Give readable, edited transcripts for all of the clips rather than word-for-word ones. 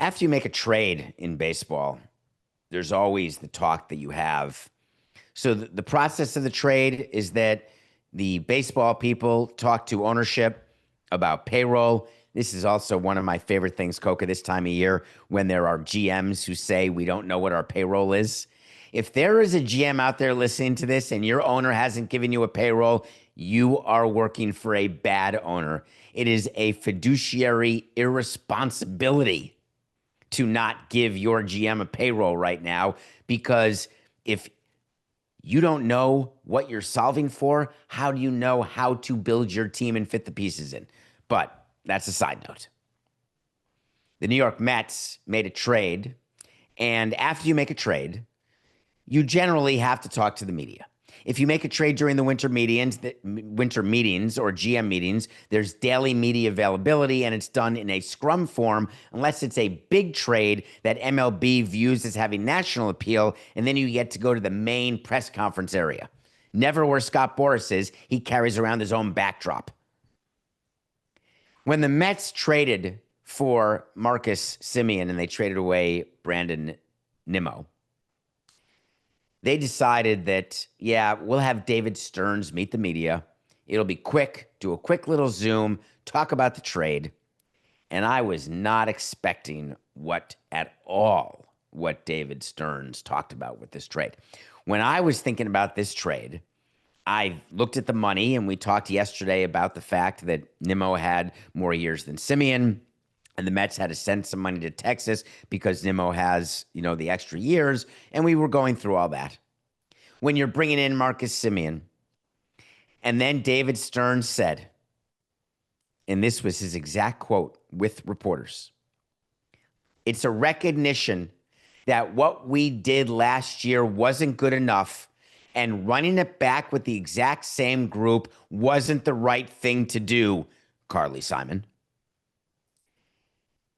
After you make a trade in baseball, there's always the talk that you have. So the process of the trade is that the baseball people talk to ownership about payroll. This is also one of my favorite things, Coca, this time of year when there are GMs who say we don't know what our payroll is. If there is a GM out there listening to this and your owner hasn't given you a payroll, you are working for a bad owner. It is a fiduciary irresponsibility to not give your GM a payroll right now, because if you don't know what you're solving for, how do you know how to build your team and fit the pieces in? But that's a side note. The New York Mets made a trade, and after you make a trade, you generally have to talk to the media. If you make a trade during the winter meetings or GM meetings, there's daily media availability, and it's done in a scrum form unless it's a big trade that MLB views as having national appeal, and then you get to go to the main press conference area. Never where Scott Boras is. He carries around his own backdrop. When the Mets traded for Marcus Semien and they traded away Brandon Nimmo, they decided that, yeah, we'll have David Stearns meet the media. It'll be quick, do a quick little Zoom, talk about the trade. And I was not expecting what David Stearns talked about with this trade. When I was thinking about this trade, I looked at the money, and we talked yesterday about the fact that Nimmo had more years than Semien, and the Mets had to send some money to Texas because Nimmo has, the extra years. And we were going through all that. When you're bringing in Marcus Semien, and then David Stearns said, and this was his exact quote with reporters, it's a recognition that what we did last year wasn't good enough, and running it back with the exact same group wasn't the right thing to do, Carly Simon.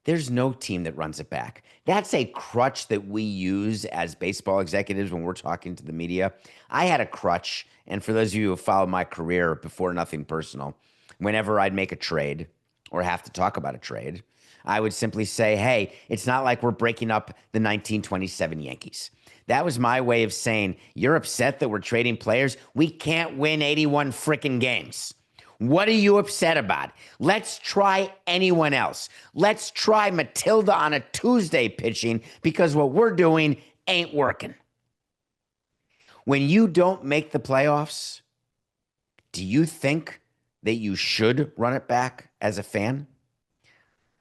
There's no team that runs it back. That's a crutch that we use as baseball executives when we're talking to the media. I had a crutch, and for those of you who followed my career before, nothing personal, whenever I'd make a trade or have to talk about a trade, I would simply say, hey, it's not like we're breaking up the 1927 Yankees. That was my way of saying, you're upset that we're trading players? We can't win 81 freaking games. What are you upset about? Let's try anyone else. Let's try Matilda on a Tuesday pitching, because what we're doing ain't working. When you don't make the playoffs, do you think that you should run it back as a fan?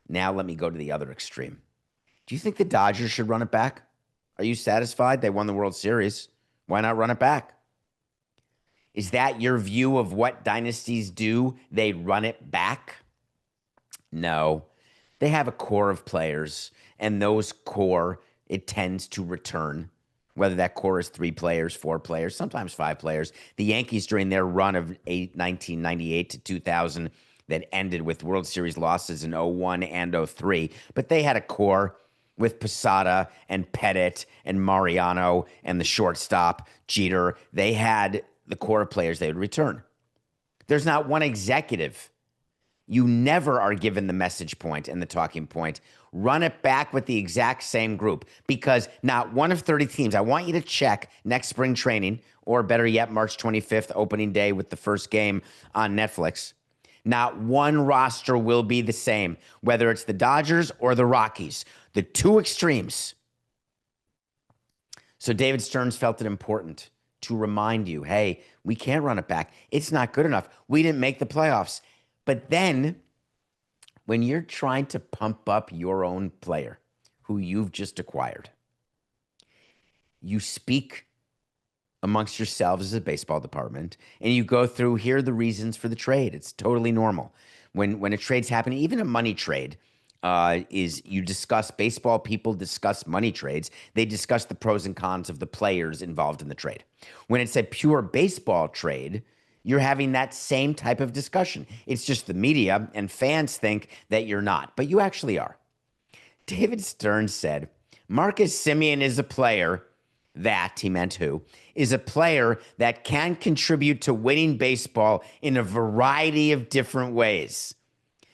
Now let me go to the other extreme. Do you think the Dodgers should run it back? Are you satisfied? They won the World Series. Why not run it back? Is that your view of what dynasties do? They run it back? No. They have a core of players, and those core, it tends to return, whether that core is 3 players, 4 players, sometimes 5 players. The Yankees, during their run of 1998 to 2000, that ended with World Series losses in 01 and 03, but they had a core with Posada and Pettit and Mariano and the shortstop, Jeter. They had the core of players they would return. There's not one executive. You never are given the message point and the talking point. Run it back with the exact same group, because not one of 30 teams, I want you to check next spring training, or better yet, March 25th, opening day with the first game on Netflix. Not one roster will be the same, whether it's the Dodgers or the Rockies, the two extremes. So David Stearns felt it important to remind you, hey, we can't run it back. It's not good enough. We didn't make the playoffs. But then when you're trying to pump up your own player who you've just acquired, you speak amongst yourselves as a baseball department, and you go through, here are the reasons for the trade. It's totally normal. When a trade's happening, even a money trade, is you discuss, baseball people discuss money trades. They discuss the pros and cons of the players involved in the trade. When it's a pure baseball trade, you're having that same type of discussion. It's just the media and fans think that you're not, but you actually are. David Stearns said, Marcus Semien is a player that, he meant who, is a player that can contribute to winning baseball in a variety of different ways.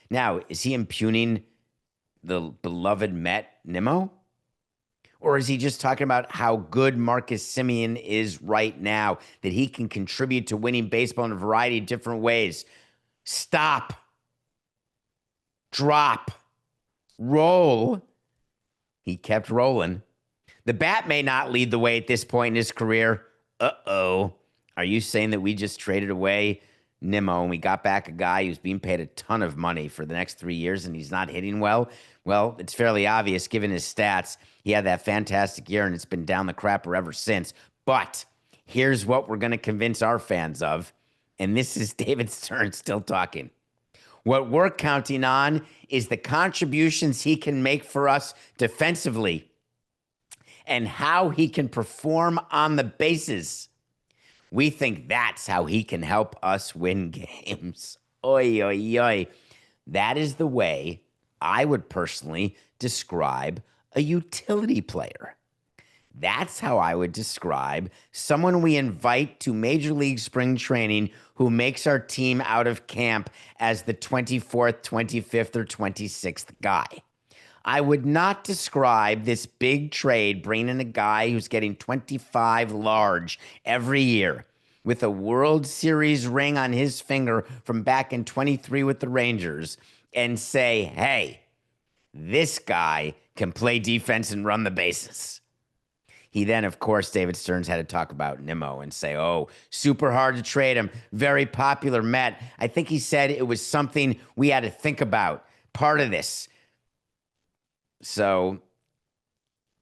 Now, is he impugning the beloved Met Nimmo? Or is he just talking about how good Marcus Semien is right now, that he can contribute to winning baseball in a variety of different ways? Stop. Drop. Roll. He kept rolling. The bat may not lead the way at this point in his career. Uh-oh. Are you saying that we just traded away Nimmo and we got back a guy who's being paid a ton of money for the next 3 years and he's not hitting well? Well, it's fairly obvious given his stats. He had that fantastic year and it's been down the crapper ever since. But here's what we're going to convince our fans of. And this is David Stearns still talking. What we're counting on is the contributions he can make for us defensively and how he can perform on the bases. We think that's how he can help us win games. Oy, oy, oy. That is the way I would personally describe a utility player. That's how I would describe someone we invite to Major League Spring Training who makes our team out of camp as the 24th, 25th, or 26th guy. I would not describe this big trade bringing in a guy who's getting 25 large every year with a World Series ring on his finger from back in 23 with the Rangers and say, hey, this guy can play defense and run the bases. He then, of course, David Stearns had to talk about Nimmo and say, oh, super hard to trade him. Very popular Met. I think he said it was something we had to think about. Part of this. So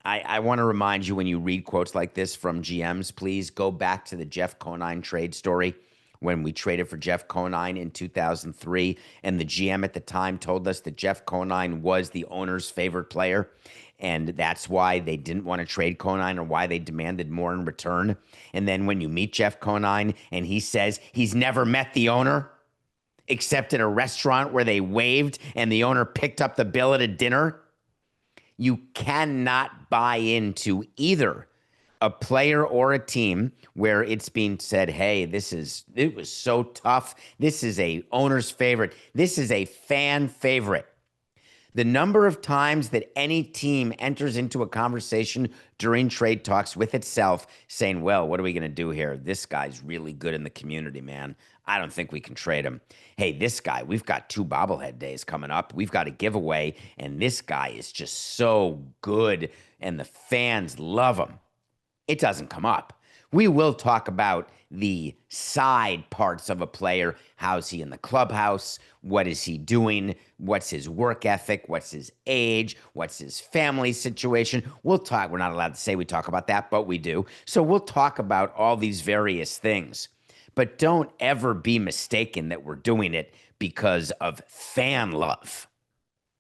I want to remind you when you read quotes like this from GMs, please go back to the Jeff Conine trade story when we traded for Jeff Conine in 2003. And the GM at the time told us that Jeff Conine was the owner's favorite player. And that's why they didn't want to trade Conine or why they demanded more in return. And then when you meet Jeff Conine and he says he's never met the owner except at a restaurant where they waved and the owner picked up the bill at a dinner, you cannot buy into either a player or a team where it's being said, hey, it was so tough. This is a owner's favorite. This is a fan favorite. The number of times that any team enters into a conversation during trade talks with itself saying, well, what are we going to do here? This guy's really good in the community, man. I don't think we can trade him. Hey, this guy, we've got 2 bobblehead days coming up. We've got a giveaway, and this guy is just so good, and the fans love him. It doesn't come up. We will talk about the side parts of a player. How's he in the clubhouse? What is he doing? What's his work ethic? What's his age? What's his family situation? We'll talk. We're not allowed to say we talk about that, but we do. So we'll talk about all these various things. But don't ever be mistaken that we're doing it because of fan love.